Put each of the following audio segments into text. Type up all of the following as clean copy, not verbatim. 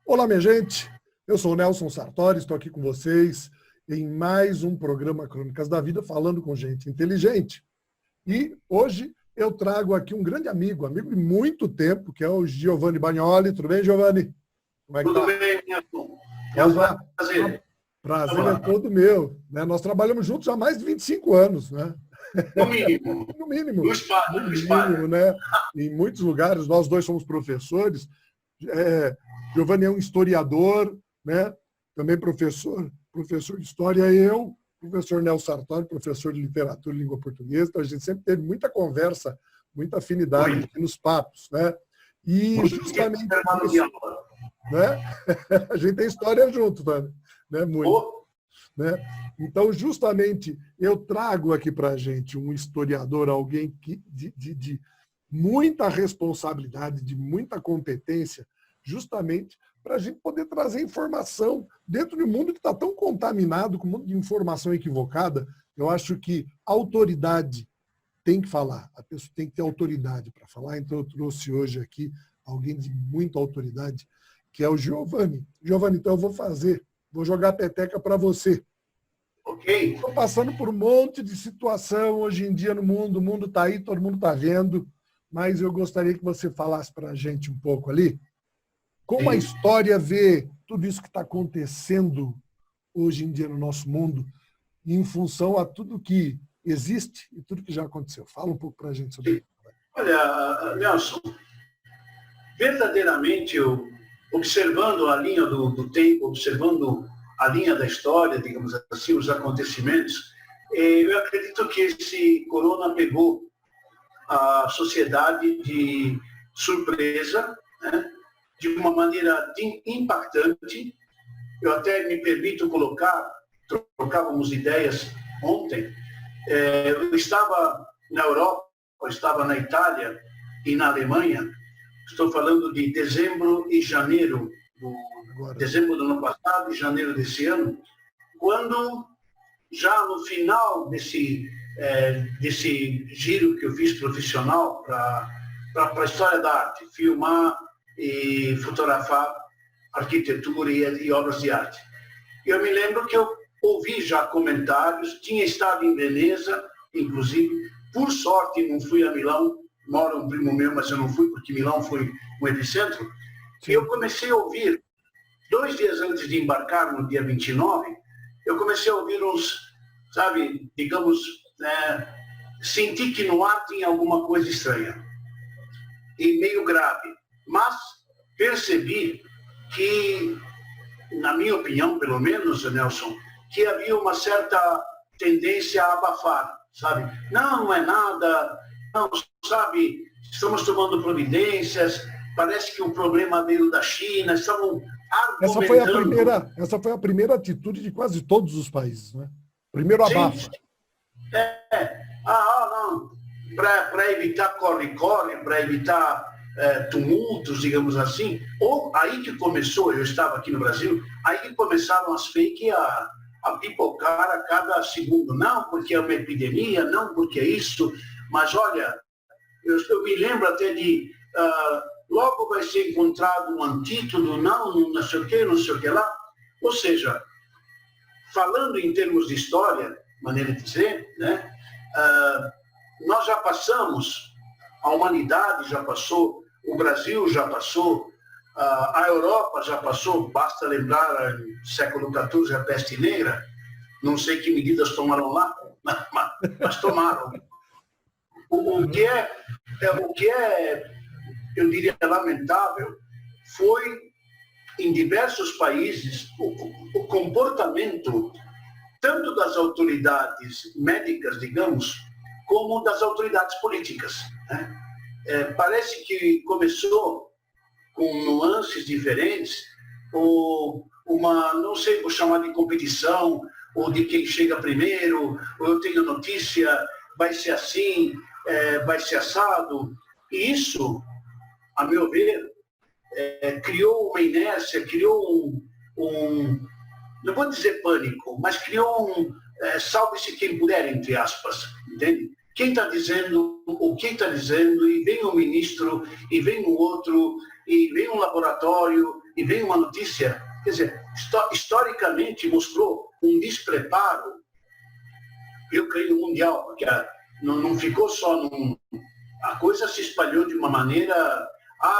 Olá, minha gente. Eu sou o Nelson Sartori, estou aqui com vocês em mais um programa Crônicas da Vida, falando com gente inteligente. E hoje eu trago aqui um grande amigo de muito tempo, que é o Giovanni Bagnoli. Tudo bem, Giovanni? Como é que Tudo bem, Nelson. É um prazer. Prazer é todo meu. Né? Nós trabalhamos juntos há mais de 25 anos, né? No mínimo. No mínimo. No espalho. Né? Em muitos lugares, nós dois somos professores. Giovanni é um historiador, né? Também professor de história. Eu, professor Nelson Sartori, professor de literatura e língua portuguesa. Então, a gente sempre teve muita conversa, muita afinidade aqui nos papos, né? E justamente isso, né? A gente tem história junto, né? Muito. Né? Então, justamente, eu trago aqui para a gente um historiador, alguém que, de muita responsabilidade, de muita competência, justamente para a gente poder trazer informação dentro de um mundo que está tão contaminado, com um mundo de informação equivocada. Eu acho que a autoridade tem que falar, a pessoa tem que ter autoridade para falar. Então, eu trouxe hoje aqui alguém de muita autoridade, que é o Giovanni. Giovanni, então eu vou jogar a peteca para você. Ok. Estou passando por um monte de situação hoje em dia no mundo, o mundo está aí, todo mundo está vendo, mas eu gostaria que você falasse para a gente um pouco ali, como a história vê tudo isso que está acontecendo hoje em dia no nosso mundo, em função a tudo que existe e tudo que já aconteceu. Fala um pouco para a gente sobre isso. Olha, Nelson, verdadeiramente, observando a linha do tempo, observando a linha da história, digamos assim, os acontecimentos, eu acredito que esse corona pegou a sociedade de surpresa, né? De uma maneira impactante. Eu até me permito trocávamos ideias ontem. Eu estava na Europa, eu estava na Itália e na Alemanha. Estou falando de dezembro e janeiro, dezembro do ano passado e janeiro desse ano, quando já no final desse giro que eu fiz profissional para a história da arte, filmar e fotografar arquitetura e obras de arte. Eu me lembro que eu ouvi já comentários, tinha estado em Veneza, inclusive, por sorte não fui a Milão, mora um primo meu, mas eu não fui porque Milão foi um epicentro. E eu comecei a ouvir, 2 dias antes de embarcar, no dia 29, eu comecei a ouvir uns, sabe, digamos, senti que no ar tinha alguma coisa estranha e meio grave. Mas percebi que, na minha opinião, pelo menos, Nelson, que havia uma certa tendência a abafar, sabe? Não é nada, não, sabe, estamos tomando providências, parece que o problema veio da China, estavam argumentando. Essa foi a primeira atitude de quase todos os países, né? Primeiro abafa. Não, para evitar corre-corre, para evitar tumultos, digamos assim, ou aí que começou, eu estava aqui no Brasil, aí que começaram as fake a pipocar a cada segundo. Não, porque é uma epidemia, não, porque é isso. Mas, olha, eu me lembro até de logo vai ser encontrado um antídoto, não sei o que lá. Ou seja, falando em termos de história, maneira de dizer, né, nós já passamos, a humanidade já passou, o Brasil já passou, a Europa já passou, basta lembrar no século XIV a peste negra, não sei que medidas tomaram lá, mas tomaram. O que é, eu diria, lamentável, foi, em diversos países, o comportamento tanto das autoridades médicas, digamos, como das autoridades políticas, né? Parece que começou com nuances diferentes, ou não sei, vou chamar de competição, ou de quem chega primeiro, ou eu tenho notícia, vai ser assim, vai ser assado. E isso, a meu ver, criou uma inércia, criou não vou dizer pânico, mas criou salve-se quem puder, entre aspas, entende? Quem está dizendo, o que está dizendo, e vem um ministro, e vem um outro, e vem um laboratório, e vem uma notícia. Quer dizer, historicamente mostrou um despreparo, eu creio, mundial, porque não ficou só num... A coisa se espalhou de uma maneira...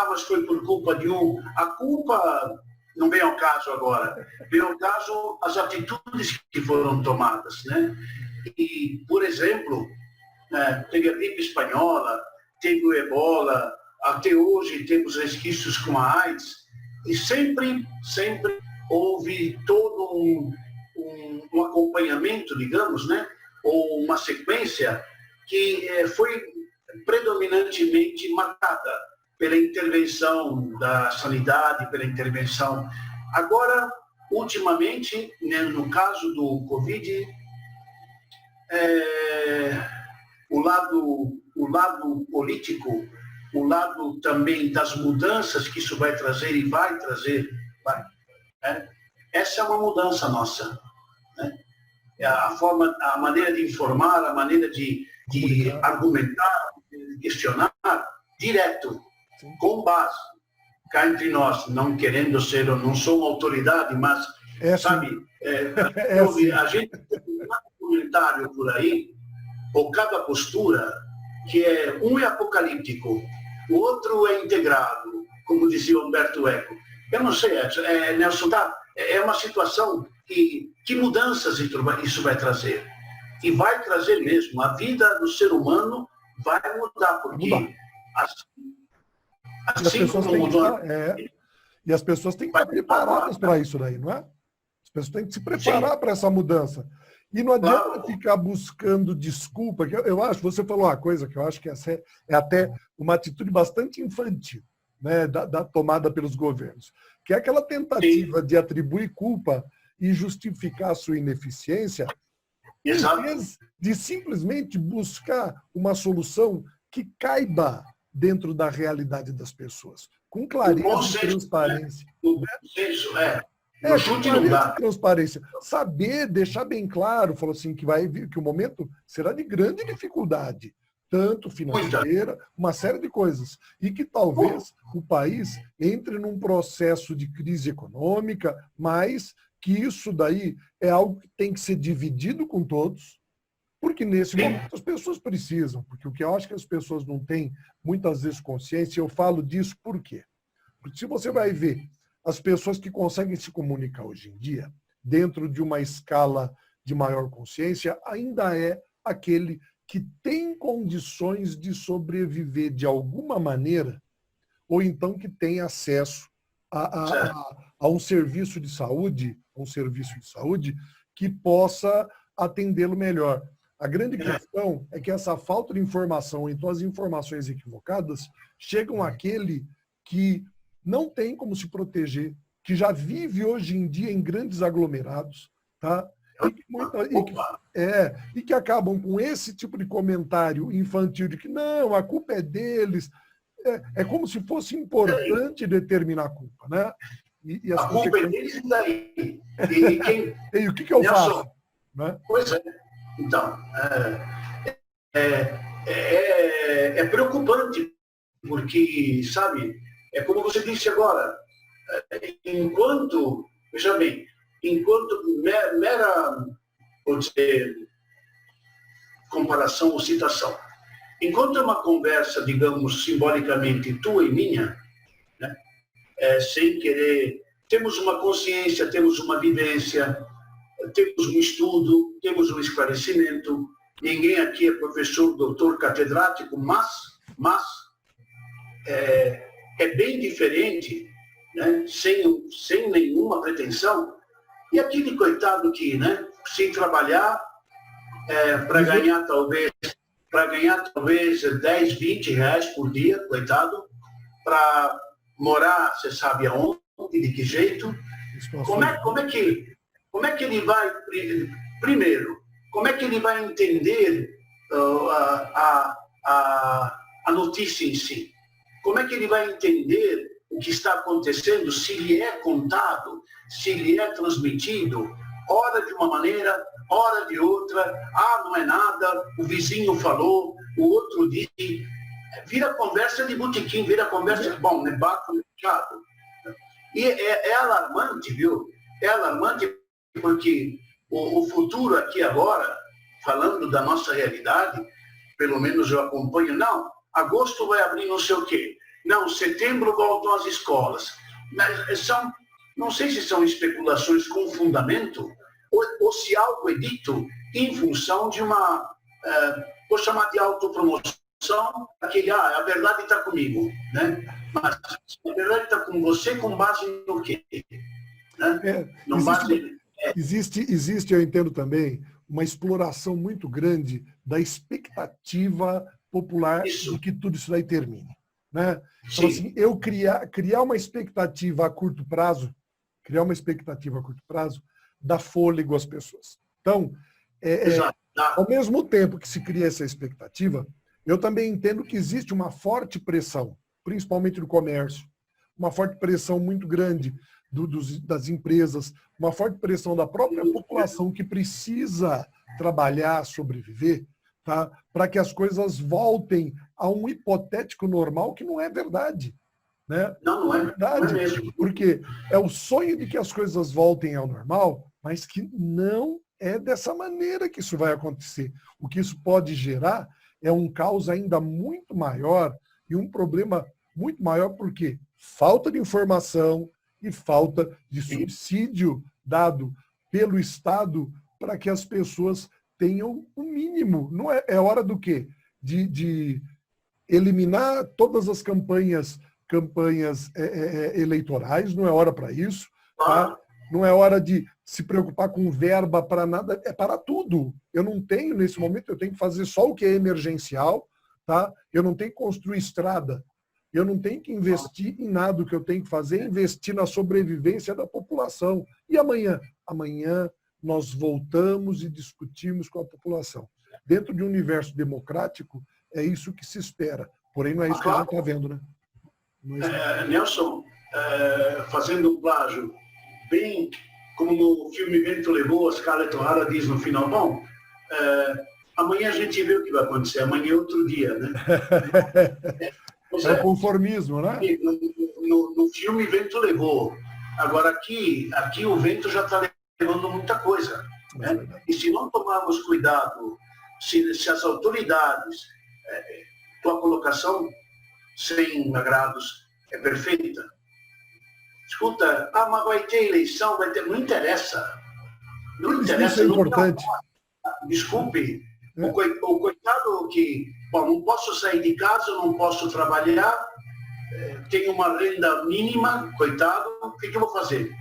mas foi por culpa de um... A culpa não vem ao caso agora. Vem ao caso as atitudes que foram tomadas, né? E, por exemplo, teve a gripe espanhola, teve o ebola, até hoje temos resquícios com a AIDS, e sempre houve todo um acompanhamento, digamos, né? Ou uma sequência que foi predominantemente marcada pela intervenção da sanidade, pela intervenção. Agora, ultimamente, né, no caso do Covid, o lado político, o lado também das mudanças que isso vai trazer e vai trazer, essa é uma mudança nossa, né? A maneira de informar, a maneira de argumentar, de questionar, direto, com base, cá entre nós, não querendo ser, não sou uma autoridade, mas, sabe, a gente tem um comentário por aí, ou cada postura, que um é apocalíptico, o outro é integrado, como dizia Humberto Eco. Eu não sei, Nelson, é uma situação que mudanças isso vai trazer. E vai trazer mesmo. A vida do ser humano vai mudar, porque assim como mudou... E as pessoas têm que estar preparadas para isso daí, não é? As pessoas têm que se preparar para essa mudança. E não adianta ficar buscando desculpa, que eu acho, você falou uma coisa que eu acho que essa é até uma atitude bastante infantil, né, da tomada pelos governos, que é aquela tentativa de atribuir culpa e justificar a sua ineficiência, em vez de simplesmente buscar uma solução que caiba dentro da realidade das pessoas, com clareza e transparência. O bom senso, transparência. Saber, deixar bem claro, falou assim, que o momento será de grande dificuldade, tanto financeira, uma série de coisas. E que talvez o país entre num processo de crise econômica, mas que isso daí é algo que tem que ser dividido com todos, porque nesse momento as pessoas precisam, porque o que eu acho que as pessoas não têm muitas vezes consciência, eu falo disso por quê? Porque se você vai ver as pessoas que conseguem se comunicar hoje em dia, dentro de uma escala de maior consciência, ainda é aquele que tem condições de sobreviver de alguma maneira, ou então que tem acesso a um serviço de saúde, que possa atendê-lo melhor. A grande questão é que essa falta de informação, então as informações equivocadas, chegam àquele que não tem como se proteger, que já vive hoje em dia em grandes aglomerados, tá? E que acabam com esse tipo de comentário infantil de que não, a culpa é deles. É como se fosse importante determinar a culpa, né? E a culpa é deles e daí. E o que eu faço? Né? Pois é. Então, é preocupante, porque, sabe, é como você disse agora, veja bem, enquanto mera, vou dizer, comparação ou citação, enquanto é uma conversa, digamos, simbolicamente tua e minha, né, sem querer, temos uma consciência, temos uma vivência, temos um estudo, temos um esclarecimento, ninguém aqui é professor, doutor, catedrático, mas é bem diferente, né, sem nenhuma pretensão, e aquele coitado que, né, sem trabalhar, para ganhar talvez 10, 20 reais por dia, coitado, para morar, você sabe aonde, de que jeito, como é que ele vai, primeiro, como é que ele vai entender a notícia em si? Como é que ele vai entender o que está acontecendo, se lhe é contado, se lhe é transmitido, ora de uma maneira, ora de outra, não é nada, o vizinho falou, o outro disse, vira conversa de botequim, vira conversa de bom, né? chato. E é alarmante, viu? É alarmante porque o futuro aqui agora, falando da nossa realidade, pelo menos eu acompanho, não, agosto vai abrir não sei o quê, não, setembro voltam as escolas. Mas não sei se são especulações com fundamento ou se algo é dito em função de uma, vou chamar de autopromoção, aquele, a verdade está comigo, né? Mas a verdade está com você com base no quê? Né? No base... Existe, eu entendo também, uma exploração muito grande da expectativa popular de que tudo isso daí termine. Né? Então, assim, eu criar uma expectativa a curto prazo, dá fôlego às pessoas. Então, ao mesmo tempo que se cria essa expectativa, eu também entendo que existe uma forte pressão, principalmente no comércio, uma forte pressão muito grande das empresas, uma forte pressão da própria população que precisa trabalhar, sobreviver, tá? Para que as coisas voltem a um hipotético normal que não é verdade. Né? Não é verdade. Não é mesmo. Porque é o sonho de que as coisas voltem ao normal, mas que não é dessa maneira que isso vai acontecer. O que isso pode gerar é um caos ainda muito maior e um problema muito maior porque falta de informação e falta de subsídio dado pelo Estado para que as pessoas tenham o mínimo. Não é hora do quê? De eliminar todas as campanhas eleitorais, não é hora para isso. Tá? Não é hora de se preocupar com verba para nada, é para tudo. Eu não tenho, nesse momento, eu tenho que fazer só o que é emergencial, tá? Eu não tenho que construir estrada, eu não tenho que investir em nada. O que eu tenho que fazer é investir na sobrevivência da população. E amanhã? Amanhã nós voltamos e discutimos com a população. Dentro de um universo democrático, é isso que se espera. Porém, não é isso que a gente está vendo, né? Nelson, fazendo um plágio, bem como no filme Vento Levou, a Scarlett O'Hara diz no final, bom, amanhã a gente vê o que vai acontecer, amanhã é outro dia, né? É o conformismo, né? No filme Vento Levou. Agora aqui o vento já está levando muita coisa. Né? E se não tomarmos cuidado, se as autoridades, tua colocação, sem agrados, é perfeita. Escuta, mas vai ter eleição, vai ter... Não interessa. Não interessa. Isso é importante. Desculpe, o coitado que... Bom, não posso sair de casa, não posso trabalhar, tenho uma renda mínima, coitado, o que eu vou fazer?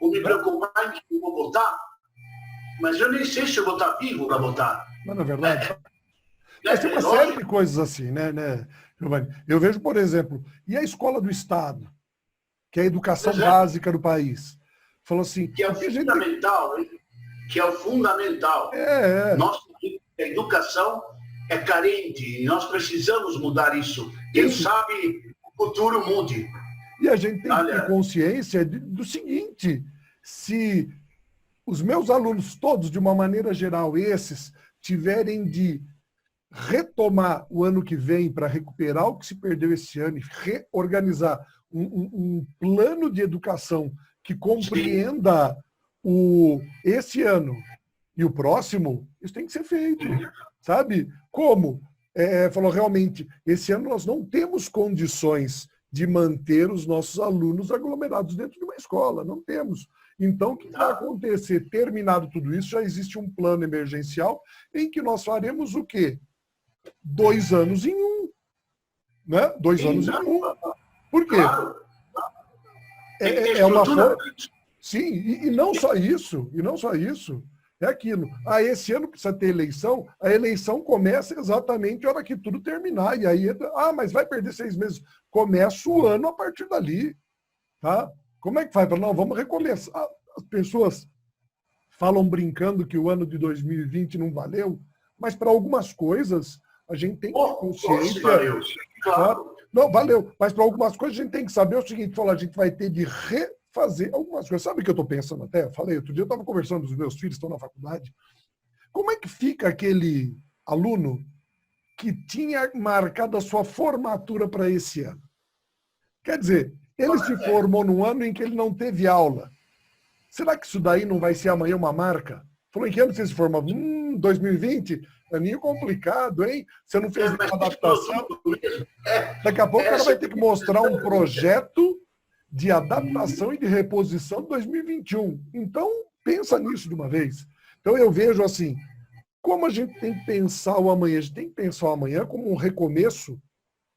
Vou me preocupar em que eu vou votar? Mas eu nem sei se eu vou estar vivo para votar. Mas, na verdade... Mas tem uma série de coisas assim, né, Giovanni? Eu vejo, por exemplo, e a escola do Estado, que é a educação básica do país? Falou assim... Que é o fundamental, que é o fundamental. A educação é carente e nós precisamos mudar isso. Quem sabe o futuro mude. E a gente tem que ter consciência do seguinte, se os meus alunos todos, de uma maneira geral, esses, tiverem de retomar o ano que vem para recuperar o que se perdeu esse ano e reorganizar um plano de educação que compreenda esse ano e o próximo, isso tem que ser feito, sabe? Como? Falou, realmente, esse ano nós não temos condições de manter os nossos alunos aglomerados dentro de uma escola, não temos. Então, o que vai acontecer? Terminado tudo isso, já existe um plano emergencial em que nós faremos o quê? 2 anos em um. Né? 2 anos em um. Por quê? É uma forma... Sim, e não só isso, é aquilo. Esse ano precisa ter eleição, a eleição começa exatamente a hora que tudo terminar. E aí, mas vai perder 6 meses. Começa o ano a partir dali. Tá? Como é que faz? Não, vamos recomeçar. As pessoas falam brincando que o ano de 2020 não valeu, mas para algumas coisas a gente tem que ter consciência. Valeu. Claro. Tá? Não, valeu. Mas para algumas coisas a gente tem que saber o seguinte, a gente vai ter de refazer algumas coisas. Sabe o que eu estou pensando até? Eu falei, outro dia eu estava conversando com os meus filhos, estão na faculdade. Como é que fica aquele aluno que tinha marcado a sua formatura para esse ano? Quer dizer, ele se formou num ano em que ele não teve aula. Será que isso daí não vai ser amanhã uma marca? Falou, em que ano você se formou? 2020? Aninho complicado, hein? Você não fez nenhuma adaptação. Daqui a pouco o cara vai ter que mostrar um projeto de adaptação e de reposição de 2021. Então, pensa nisso de uma vez. Então, eu vejo assim, como a gente tem que pensar o amanhã? A gente tem que pensar o amanhã como um recomeço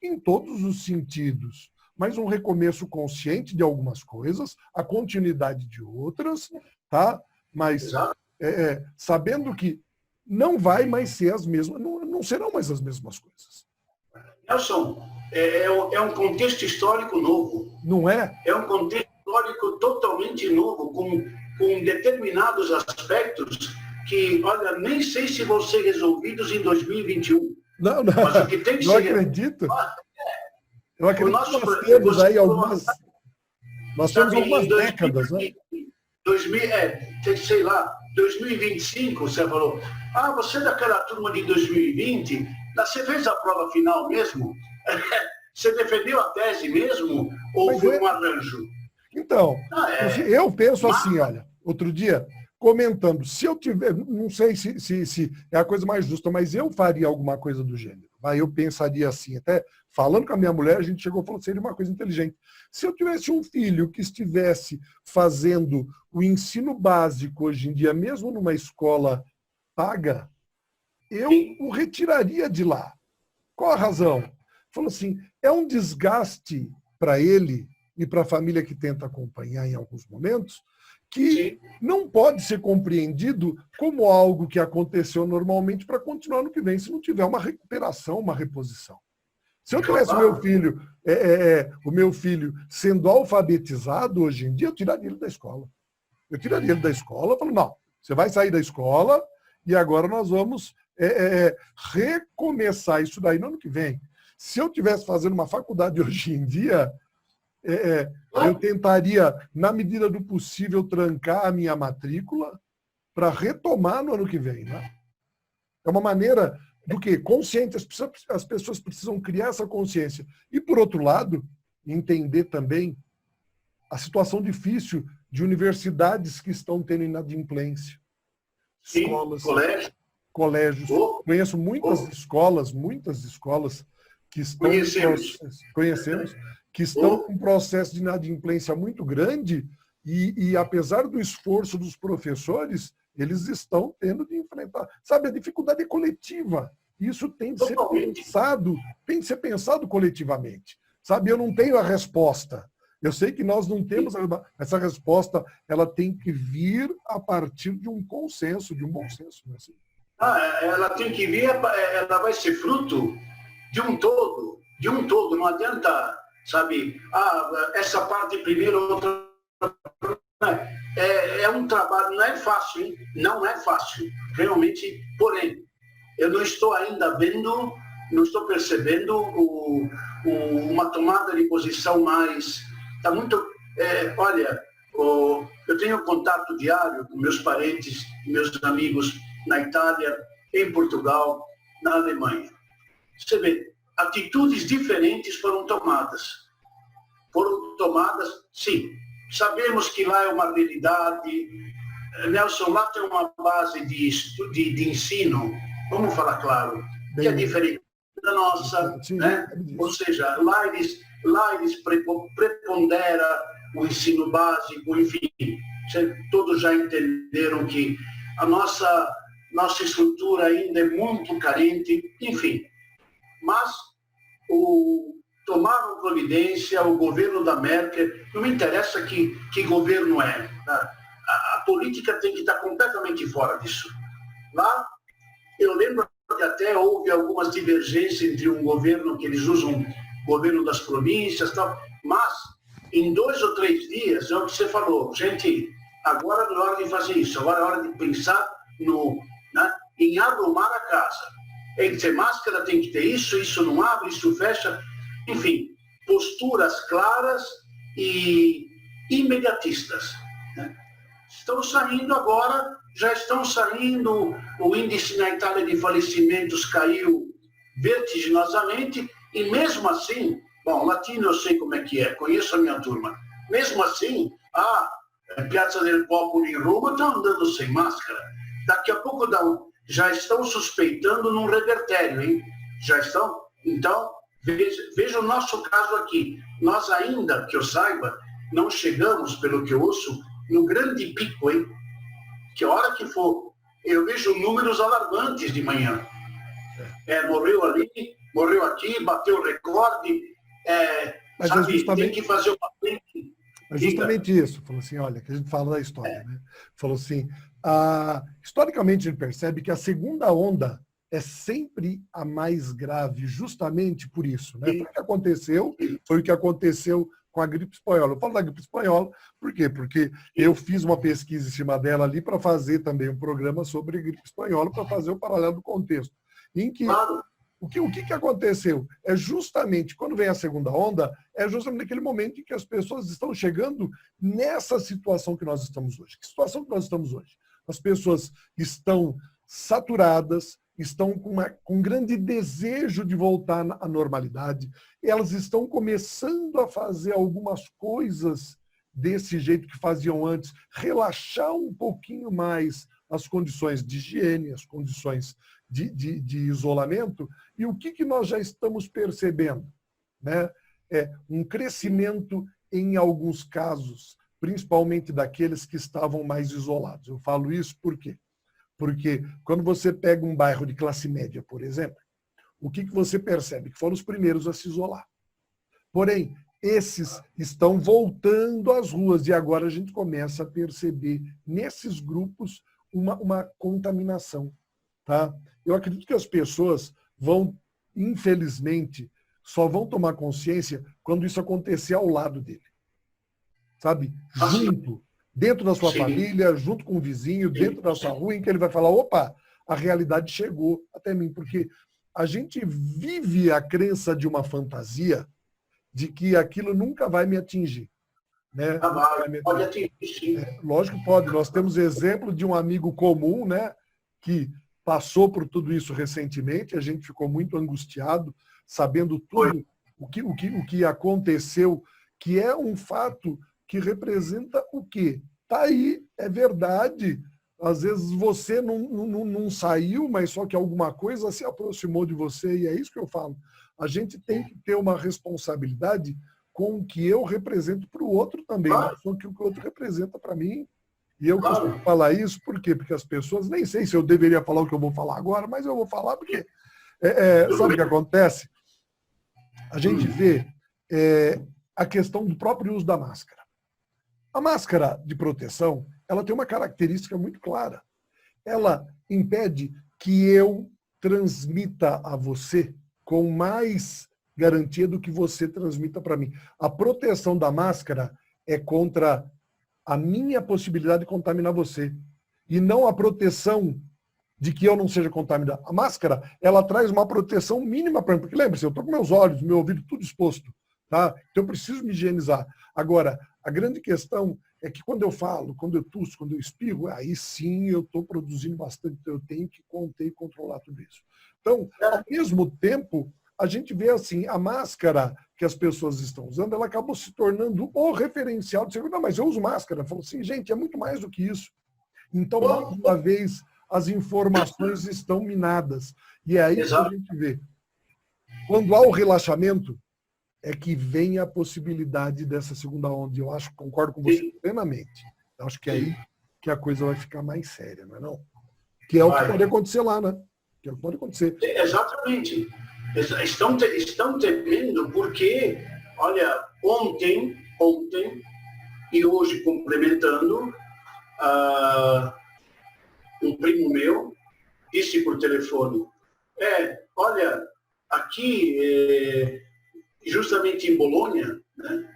em todos os sentidos, mas um recomeço consciente de algumas coisas, a continuidade de outras, tá? Mas sabendo que não vai mais ser as mesmas, não serão mais as mesmas coisas. Nelson, é um contexto histórico novo. Não é? É um contexto histórico totalmente novo, com determinados aspectos que, olha, nem sei se vão ser resolvidos em 2021. Não, mas o que tem que não ser... acredito. Eu acredito que nós temos aí algumas... Nós temos algumas décadas, né? 2025, você falou, você é daquela turma de 2020, você fez a prova final mesmo? Você defendeu a tese mesmo? Ou foi um arranjo? Então, eu penso assim, olha, outro dia, comentando, se eu tiver, não sei se é a coisa mais justa, mas eu faria alguma coisa do gênero. Eu pensaria assim, até falando com a minha mulher, a gente chegou e falou que seria uma coisa inteligente. Se eu tivesse um filho que estivesse fazendo o ensino básico hoje em dia, mesmo numa escola paga, eu o retiraria de lá. Qual a razão? Falou assim, é um desgaste para ele e para a família que tenta acompanhar em alguns momentos, que não pode ser compreendido como algo que aconteceu normalmente para continuar no que vem, se não tiver uma recuperação, uma reposição. Se eu tivesse o meu filho sendo alfabetizado hoje em dia, eu tiraria ele da escola. Eu tiraria ele da escola e falo, não, você vai sair da escola e agora nós vamos recomeçar isso daí no ano que vem. Se eu estivesse fazendo uma faculdade hoje em dia, eu tentaria, na medida do possível, trancar a minha matrícula para retomar no ano que vem. Né? É uma maneira do quê? Consciente. As pessoas precisam criar essa consciência. E, por outro lado, entender também a situação difícil de universidades que estão tendo inadimplência. Escolas, colégios. Conheço muitas escolas que estão... Conhecemos. Que estão com um processo de inadimplência muito grande e, apesar do esforço dos professores, eles estão tendo de enfrentar. Sabe, a dificuldade é coletiva. Isso tem de ser pensado coletivamente. Sabe, eu não tenho a resposta. Eu sei que nós não temos essa resposta, ela tem que vir a partir de um consenso, de um bom senso. Né? Ela tem que vir, ela vai ser fruto de um todo, não adianta... Sabe, essa parte primeiro, outra... É um trabalho, não é fácil, hein? Não é fácil, realmente. Porém, eu não estou ainda vendo, não estou percebendo uma tomada de posição mais... Está muito... olha, eu tenho contato diário com meus parentes, meus amigos na Itália, em Portugal, na Alemanha. Você vê, atitudes diferentes foram tomadas. Sim. Sabemos que lá é uma realidade. Nelson, lá tem uma base de ensino, vamos falar claro, que é diferente da nossa. Sim, né? Ou seja, lá eles prepondera o ensino básico, enfim. Todos já entenderam que a nossa estrutura ainda é muito carente, enfim. Mas tomaram providência, o governo da Merkel, não me interessa que governo é. A política tem que estar completamente fora disso. Lá, eu lembro que até houve algumas divergências entre um governo que eles usam, governo das províncias, tal, mas em 2 ou 3 dias, é o que você falou, gente, agora não é hora de fazer isso, agora é hora de pensar em arrumar a casa. Tem que ter máscara, tem que ter isso não abre, isso fecha. Enfim, posturas claras e imediatistas. Né? Estão saindo agora, já estão saindo, o índice na Itália de falecimentos caiu vertiginosamente e mesmo assim Bom, latino eu sei como é que é, conheço a minha turma. Mesmo assim, a Piazza del Popolo em Roma está andando sem máscara. Daqui a pouco já estão suspeitando num revertério, hein? Já estão? Então, veja o nosso caso aqui. Nós ainda, que eu saiba, não chegamos, pelo que eu ouço, no grande pico, hein? Que a hora que for, eu vejo números alarmantes de manhã. Morreu ali, morreu aqui, bateu recorde. Mas sabe, é justamente, tem que fazer uma frente. é justamente isso. Falou assim, olha, que a gente fala da história, né? Falou assim, historicamente a gente percebe que a segunda onda é sempre a mais grave, justamente por isso, né? Foi o que aconteceu com a gripe espanhola. Eu falo da gripe espanhola, por quê? Porque eu fiz uma pesquisa em cima dela ali para fazer também um programa sobre a gripe espanhola, para fazer o paralelo do contexto. Em que o que aconteceu? É justamente, quando vem a segunda onda, é justamente naquele momento em que as pessoas estão chegando nessa situação que nós estamos hoje. Que situação que nós estamos hoje? As pessoas estão saturadas, estão com um grande desejo de voltar à normalidade, elas estão começando a fazer algumas coisas desse jeito que faziam antes, relaxar um pouquinho mais as condições de higiene, as condições de isolamento, e o que nós já estamos percebendo? Né? Um crescimento em alguns casos, principalmente daqueles que estavam mais isolados. Eu falo isso por quê? Porque quando você pega um bairro de classe média, por exemplo, o que você percebe? Que foram os primeiros a se isolar. Porém, esses estão voltando às ruas e agora a gente começa a perceber nesses grupos uma contaminação. Tá? Eu acredito que as pessoas vão, infelizmente, só vão tomar consciência quando isso acontecer ao lado dele. Sabe? Junto, dentro da sua família, junto com o vizinho, dentro da sua rua, em que ele vai falar, opa, a realidade chegou até mim. Porque a gente vive a crença de uma fantasia de que aquilo nunca vai me atingir. Né? Pode atingir, sim. Lógico que pode. Nós temos exemplo de um amigo comum, né, que passou por tudo isso recentemente, a gente ficou muito angustiado, sabendo tudo o que aconteceu, que é um fato que representa o quê? Está aí, é verdade. Às vezes você não saiu, mas só que alguma coisa se aproximou de você, e é isso que eu falo. A gente tem que ter uma responsabilidade com o que eu represento para o outro também, não só que o que o outro representa para mim. E eu costumo falar isso, por quê? Porque as pessoas, nem sei se eu deveria falar o que eu vou falar agora, mas eu vou falar porque, sabe o que acontece? A gente vê a questão do próprio uso da máscara. A máscara de proteção, ela tem uma característica muito clara. Ela impede que eu transmita a você com mais garantia do que você transmita para mim. A proteção da máscara é contra a minha possibilidade de contaminar você. E não a proteção de que eu não seja contaminado. A máscara, ela traz uma proteção mínima para mim. Porque lembre-se, eu estou com meus olhos, meu ouvido, tudo exposto. Tá? Então eu preciso me higienizar. Agora, a grande questão é que quando eu falo, quando eu tuço, quando eu espirro, aí sim eu estou produzindo bastante. Então eu tenho que conter e controlar tudo isso. Então, ao mesmo tempo, a gente vê assim, a máscara que as pessoas estão usando, ela acabou se tornando o referencial de segurança. Não, mas eu uso máscara. Falou assim, gente, é muito mais do que isso. Então, mais uma vez, as informações estão minadas. E é aí que a gente vê. Quando há o relaxamento, é que vem a possibilidade dessa segunda onda. Eu acho, concordo com você plenamente. Eu acho que é aí que a coisa vai ficar mais séria, não é não? Que é o que pode acontecer lá, né? Que é o que pode acontecer. Exatamente. Estão temendo porque, olha, ontem e hoje complementando, um primo meu disse por telefone, olha, aqui, justamente em Bolonha, né,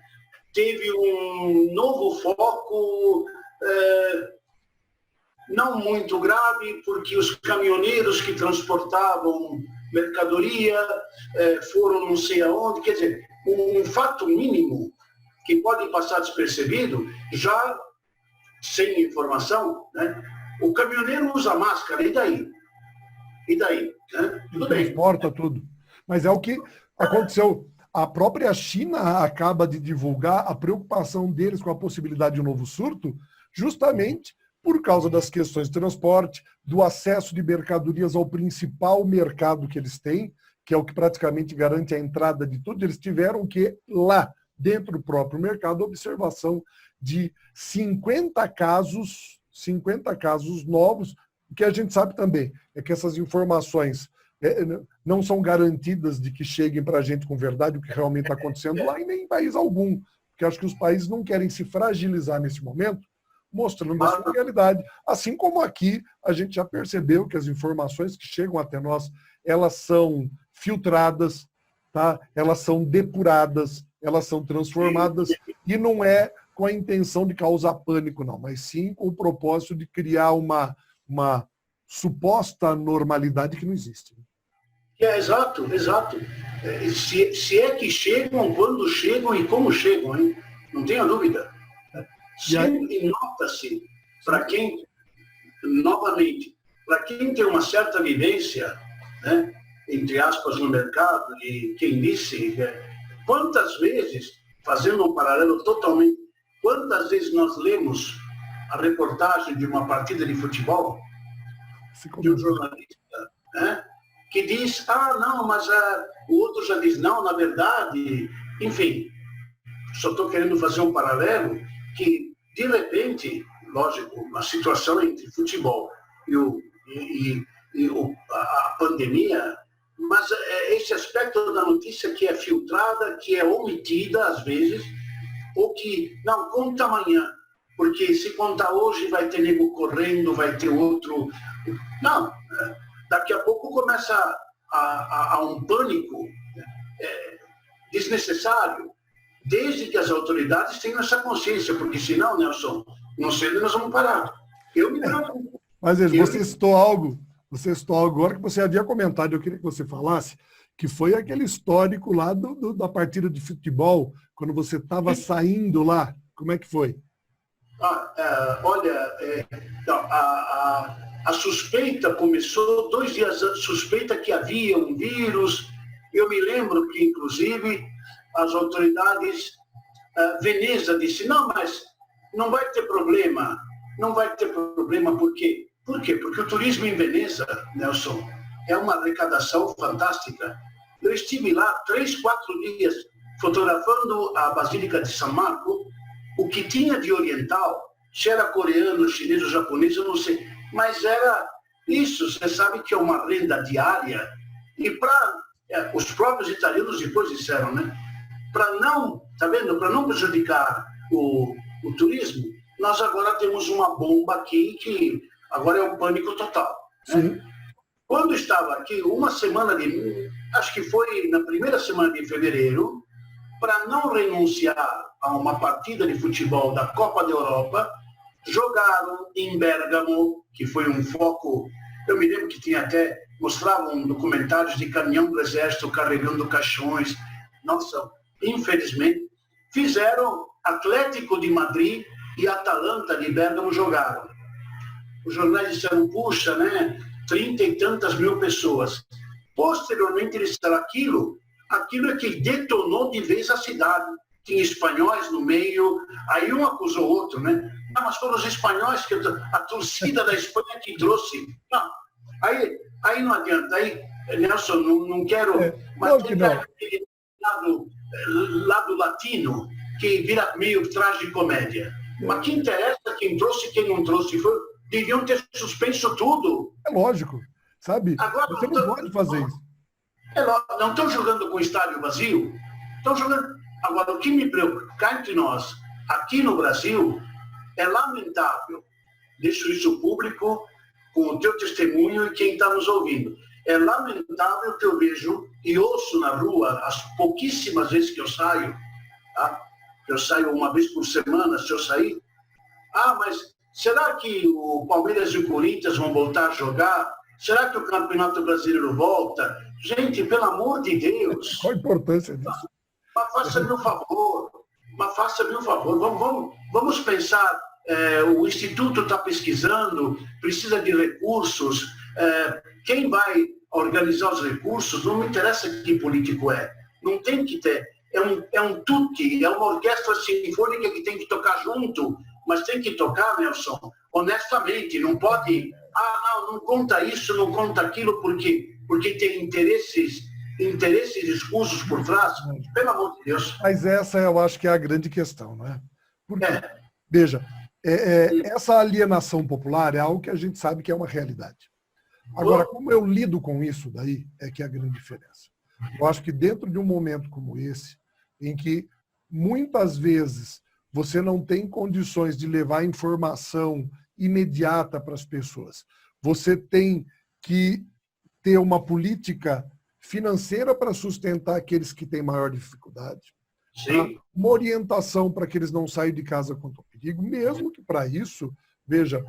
teve um novo foco, não muito grave, porque os caminhoneiros que transportavam mercadoria foram não sei aonde, quer dizer, um fato mínimo que pode passar despercebido, já sem informação, né? O caminhoneiro usa máscara, e daí? E daí? Né? Tudo transporta tudo. Mas é o que aconteceu. a própria China acaba de divulgar a preocupação deles com a possibilidade de um novo surto, justamente por causa das questões de transporte, do acesso de mercadorias ao principal mercado que eles têm, que é o que praticamente garante a entrada de tudo. Eles tiveram que, lá dentro do próprio mercado, observação de 50 casos novos. O que a gente sabe também é que essas informações não são garantidas de que cheguem para a gente com verdade o que realmente está acontecendo lá, e nem em país algum, porque acho que os países não querem se fragilizar nesse momento, mostrando a sua realidade. Assim como aqui, a gente já percebeu que as informações que chegam até nós, elas são filtradas, tá? Elas são depuradas, elas são transformadas, e não é com a intenção de causar pânico, não, mas sim com o propósito de criar uma suposta normalidade que não existe. Exato. Se é que chegam, quando chegam e como chegam, hein? Não tenha dúvida. E nota-se, para quem, novamente, para quem tem uma certa vivência, né, entre aspas, no mercado, e quem disse, quantas vezes, fazendo um paralelo totalmente, quantas vezes nós lemos a reportagem de uma partida de futebol de um jornalista, né, que diz, não, mas o outro já diz, não, na verdade, enfim, só estou querendo fazer um paralelo que, de repente, lógico, a situação entre futebol e a pandemia, mas esse aspecto da notícia que é filtrada, que é omitida às vezes, ou que, não, conta amanhã, porque se contar hoje vai ter nego correndo, vai ter outro... Não, daqui a pouco começa a um pânico desnecessário, desde que as autoridades tenham essa consciência, porque senão, Nelson, não sei onde nós vamos parar. Eu me preocupo. Mas você citou algo agora que você havia comentado, eu queria que você falasse, que foi aquele histórico lá da partida de futebol, quando você estava saindo lá. Como é que foi? Olha, a suspeita começou 2 dias antes, suspeita que havia um vírus. Eu me lembro que, inclusive, as autoridades, Veneza disse, não, mas não vai ter problema. Não vai ter problema, por quê? Por quê? Porque o turismo em Veneza, Nelson, é uma arrecadação fantástica. Eu estive lá 3, 4 dias fotografando a Basílica de São Marco. O que tinha de oriental, se era coreano, chinês ou japonês, eu não sei, mas era isso. Você sabe que é uma renda diária. E os próprios italianos depois disseram, né? Para não, tá vendo? Para não prejudicar o turismo, nós agora temos uma bomba aqui que agora é um pânico total. Né? Quando estava aqui, acho que foi na primeira semana de fevereiro, para não renunciar a uma partida de futebol da Copa da Europa, jogaram em Bérgamo, que foi um foco. Eu me lembro que mostravam documentários de caminhão do exército carregando caixões. Nossa, infelizmente, fizeram Atlético de Madrid e Atalanta de Bérgamo jogaram. Os jornais disseram, puxa, né, 30 e tantas mil pessoas. Posteriormente, eles disseram aquilo é que detonou de vez a cidade. Tinha espanhóis no meio, aí um acusou o outro, né? Mas foram os espanhóis, que a torcida da Espanha que trouxe. Não, aí não adianta. Aí, Nelson, não quero... Mas tem aquele lado latino, que vira meio tragicomédia. Mas que interessa quem trouxe e quem não trouxe? Deviam ter suspenso tudo. É lógico, sabe? Agora, você não pode fazer isso. Não estão jogando com o estádio vazio? Estão jogando... Agora, o que me preocupa, cá entre nós, aqui no Brasil, é lamentável, deixo isso público com o teu testemunho e quem está nos ouvindo, é lamentável que eu vejo e ouço na rua, as pouquíssimas vezes que eu saio, tá? Eu saio uma vez por semana, se eu sair, mas será que o Palmeiras e o Corinthians vão voltar a jogar? Será que o Campeonato Brasileiro volta? Gente, pelo amor de Deus. Qual a importância disso? Mas faça-me um favor. Vamos pensar, o Instituto está pesquisando, precisa de recursos. Quem vai organizar os recursos, não me interessa que político é. Não tem que ter. É um tutti, é uma orquestra sinfônica que tem que tocar junto, mas tem que tocar, Nelson, honestamente. Não pode, não conta isso, não conta aquilo, porque tem interesses escusos por trás. Pelo amor de Deus. Mas essa eu acho que é a grande questão, não é? Porque, veja, essa alienação popular é algo que a gente sabe que é uma realidade. Agora, como eu lido com isso daí, é que é a grande diferença. Eu acho que dentro de um momento como esse, em que muitas vezes você não tem condições de levar informação imediata para as pessoas, você tem que ter uma política financeira para sustentar aqueles que têm maior dificuldade, Sim. uma orientação para que eles não saiam de casa contra o perigo, mesmo que para isso, veja,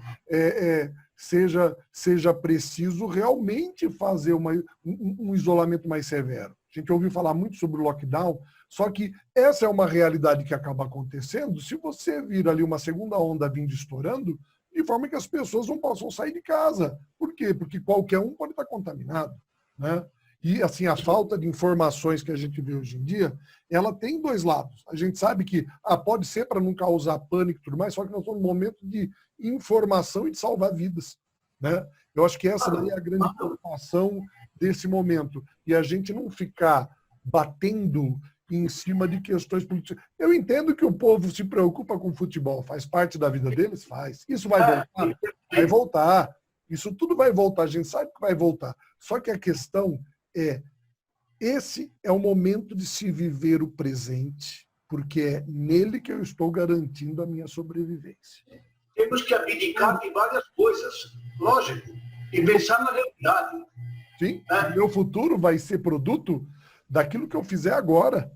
seja preciso realmente fazer um isolamento mais severo. A gente ouviu falar muito sobre o lockdown, só que essa é uma realidade que acaba acontecendo se você vir ali uma segunda onda vindo estourando, de forma que as pessoas não possam sair de casa. Por quê? Porque qualquer um pode estar contaminado, né? E assim, a falta de informações que a gente vê hoje em dia, ela tem dois lados. A gente sabe que pode ser para não causar pânico e tudo mais, só que nós estamos num momento de informação e de salvar vidas, né? Eu acho que essa daí é a grande preocupação desse momento. E a gente não ficar batendo em cima de questões políticas. Eu entendo que o povo se preocupa com futebol, faz parte da vida deles, faz. Isso vai voltar? Vai voltar. Isso tudo vai voltar, a gente sabe que vai voltar. Só que a questão esse é o momento de se viver o presente, porque é nele que eu estou garantindo a minha sobrevivência. Temos que abdicar de várias coisas, lógico, e pensar na realidade. Sim, o meu futuro vai ser produto daquilo que eu fizer agora.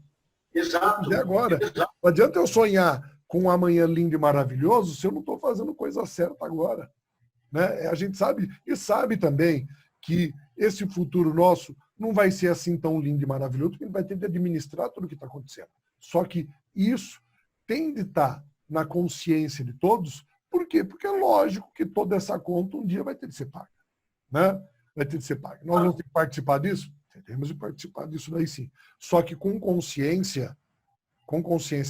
Exato. Fizer agora. Exato. Não adianta eu sonhar com um amanhã lindo e maravilhoso se eu não estou fazendo coisa certa agora. Né? A gente sabe, e sabe também que esse futuro nosso não vai ser assim tão lindo e maravilhoso, porque ele vai ter de administrar tudo o que está acontecendo. Só que isso tem de estar na consciência de todos. Por quê? Porque é lógico que toda essa conta um dia vai ter de ser paga. Né? Vai ter de ser paga. Nós vamos ter que participar disso? Temos de participar disso daí sim. Só que com consciência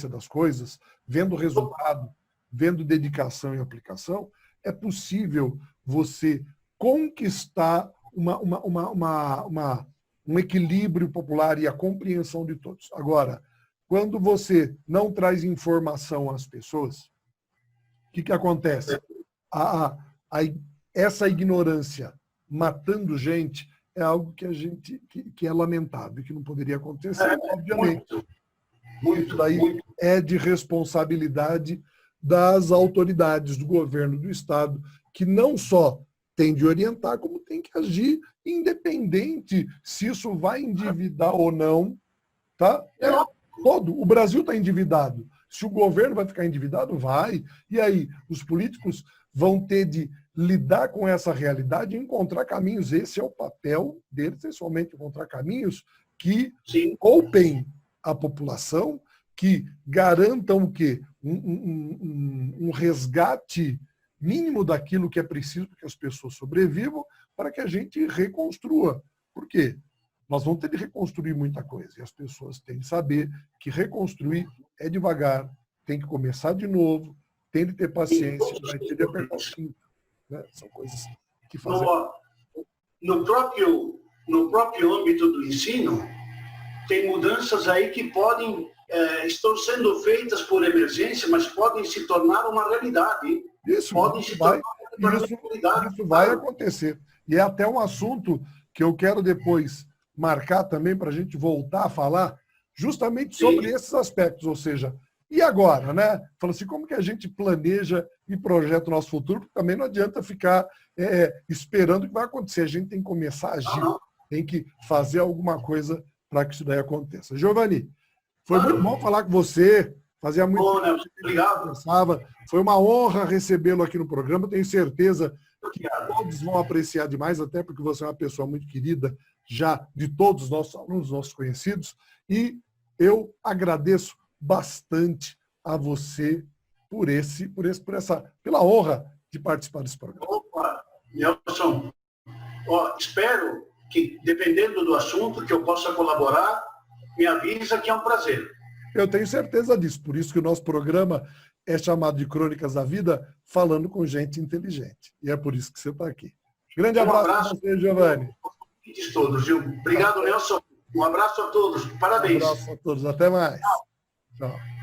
das coisas, vendo resultado, vendo dedicação e aplicação, é possível você conquistar um equilíbrio popular e a compreensão de todos. Agora, quando você não traz informação às pessoas, o que acontece? Essa ignorância matando gente é algo que é lamentável, que não poderia acontecer, obviamente. Muito daí é de responsabilidade das autoridades do governo do Estado, que não só tem de orientar, como tem que agir independente se isso vai endividar ou não. Tá? O Brasil está endividado. Se o governo vai ficar endividado, vai. E aí, os políticos vão ter de lidar com essa realidade e encontrar caminhos. Esse é o papel deles, principalmente encontrar caminhos que poupem a população, que garantam o quê? Um resgate mínimo daquilo que é preciso para que as pessoas sobrevivam, para que a gente reconstrua. Por quê? Nós vamos ter de reconstruir muita coisa. E as pessoas têm de saber que reconstruir é devagar, tem que começar de novo, tem de ter paciência, vai ter de apertar o cinto. Né? São coisas que fazem... No próprio âmbito do ensino, tem mudanças aí que estão sendo feitas por emergência, mas podem se tornar uma realidade. Isso vai acontecer. E é até um assunto que eu quero depois marcar também para a gente voltar a falar justamente sobre esses aspectos, ou seja, e agora, né? Fala assim, como que a gente planeja e projeta o nosso futuro? Porque também não adianta ficar esperando o que vai acontecer. A gente tem que começar a agir, tem que fazer alguma coisa para que isso daí aconteça. Giovanni, foi muito bom falar com você. Fazia muito tempo que a gente conversava. Foi uma honra recebê-lo aqui no programa. Tenho certeza que todos vão apreciar demais, até porque você é uma pessoa muito querida, já de todos os nossos alunos, nossos conhecidos. E eu agradeço bastante a você pela honra de participar desse programa. Opa, Nelson, espero que, dependendo do assunto, que eu possa colaborar me avisa que é um prazer. Eu tenho certeza disso, por isso que o nosso programa é chamado de Crônicas da Vida, falando com gente inteligente. E é por isso que você está aqui. Grande abraço para você, Giovanni. Todos, viu? Obrigado, Nelson. Um abraço a todos. Parabéns. Um abraço a todos. Até mais. Tchau.